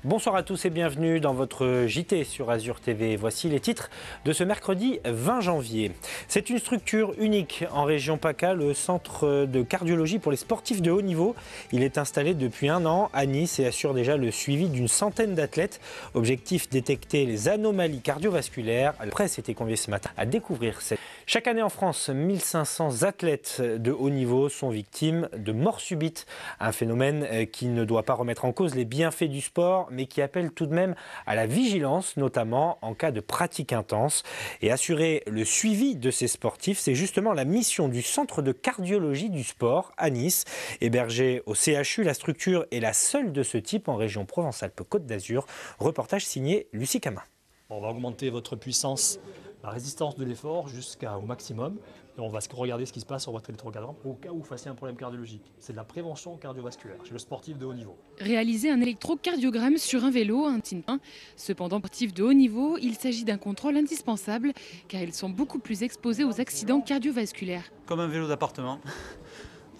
Bonsoir à tous et bienvenue dans votre JT sur Azur TV. Voici les titres de ce mercredi 20 janvier. C'est une structure unique en région PACA, le centre de cardiologie pour les sportifs de haut niveau. Il est installé depuis 1 an à Nice et assure déjà le suivi d'une centaine d'athlètes. Objectif, détecter les anomalies cardiovasculaires. La presse était conviée ce matin à découvrir cette... Chaque année en France, 1500 athlètes de haut niveau sont victimes de mort subite. Un phénomène qui ne doit pas remettre en cause les bienfaits du sport, mais qui appelle tout de même à la vigilance, notamment en cas de pratique intense. Et assurer le suivi de ces sportifs, c'est justement la mission du Centre de cardiologie du sport à Nice. Hébergé au CHU, la structure est la seule de ce type en région Provence-Alpes-Côte d'Azur. Reportage signé Lucie Camin. On va augmenter votre puissance, la résistance de l'effort jusqu'au maximum. Et on va regarder ce qui se passe sur votre électrocardiogramme au cas où vous fassiez un problème cardiologique. C'est de la prévention cardiovasculaire chez le sportif de haut niveau. Réaliser un électrocardiogramme sur un vélo, un TIN1. Cependant, sportif de haut niveau, il s'agit d'un contrôle indispensable car ils sont beaucoup plus exposés aux accidents cardiovasculaires. Comme un vélo d'appartement,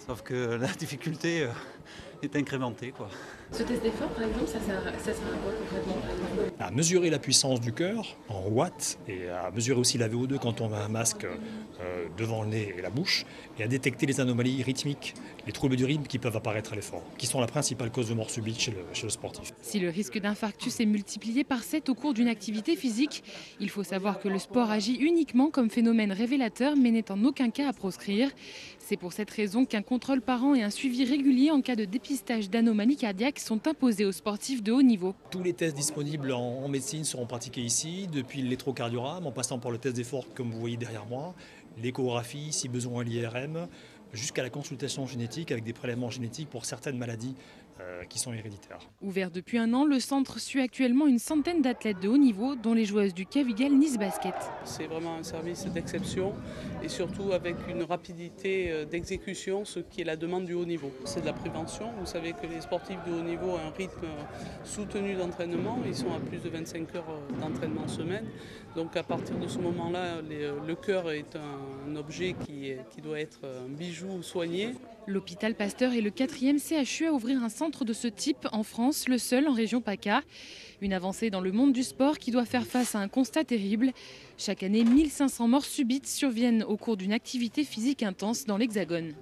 sauf que la difficulté est incrémentée, quoi. Ce test d'effort, par exemple, ça sert à quoi concrètement? À mesurer la puissance du cœur en watts et à mesurer aussi la VO2 quand on met un masque devant le nez et la bouche et à détecter les anomalies rythmiques, les troubles du rythme qui peuvent apparaître à l'effort, qui sont la principale cause de mort subite chez le sportif. Si le risque d'infarctus est multiplié par 7 au cours d'une activité physique, il faut savoir que le sport agit uniquement comme phénomène révélateur mais n'est en aucun cas à proscrire. C'est pour cette raison qu'un contrôle par an et un suivi régulier en cas de dépistage d'anomalies cardiaques sont imposés aux sportifs de haut niveau. Tous les tests disponibles en médecine seront pratiqués ici, depuis l'électrocardiogramme, en passant par le test d'effort comme vous voyez derrière moi, l'échographie, si besoin l'IRM, jusqu'à la consultation génétique avec des prélèvements génétiques pour certaines maladies qui sont héréditaires. Ouvert depuis 1 an, le centre suit actuellement une centaine d'athlètes de haut niveau, dont les joueuses du Cavigal Nice Basket. C'est vraiment un service d'exception et surtout avec une rapidité d'exécution, ce qui est la demande du haut niveau. C'est de la prévention. Vous savez que les sportifs de haut niveau ont un rythme soutenu d'entraînement. Ils sont à plus de 25 heures d'entraînement semaine. Donc à partir de ce moment-là, le cœur est un objet qui doit être un bijou soigné. L'hôpital Pasteur est le 4e CHU à ouvrir un centre de ce type en France, le seul en région PACA. Une avancée dans le monde du sport qui doit faire face à un constat terrible. Chaque année, 1500 morts subites surviennent au cours d'une activité physique intense dans l'Hexagone.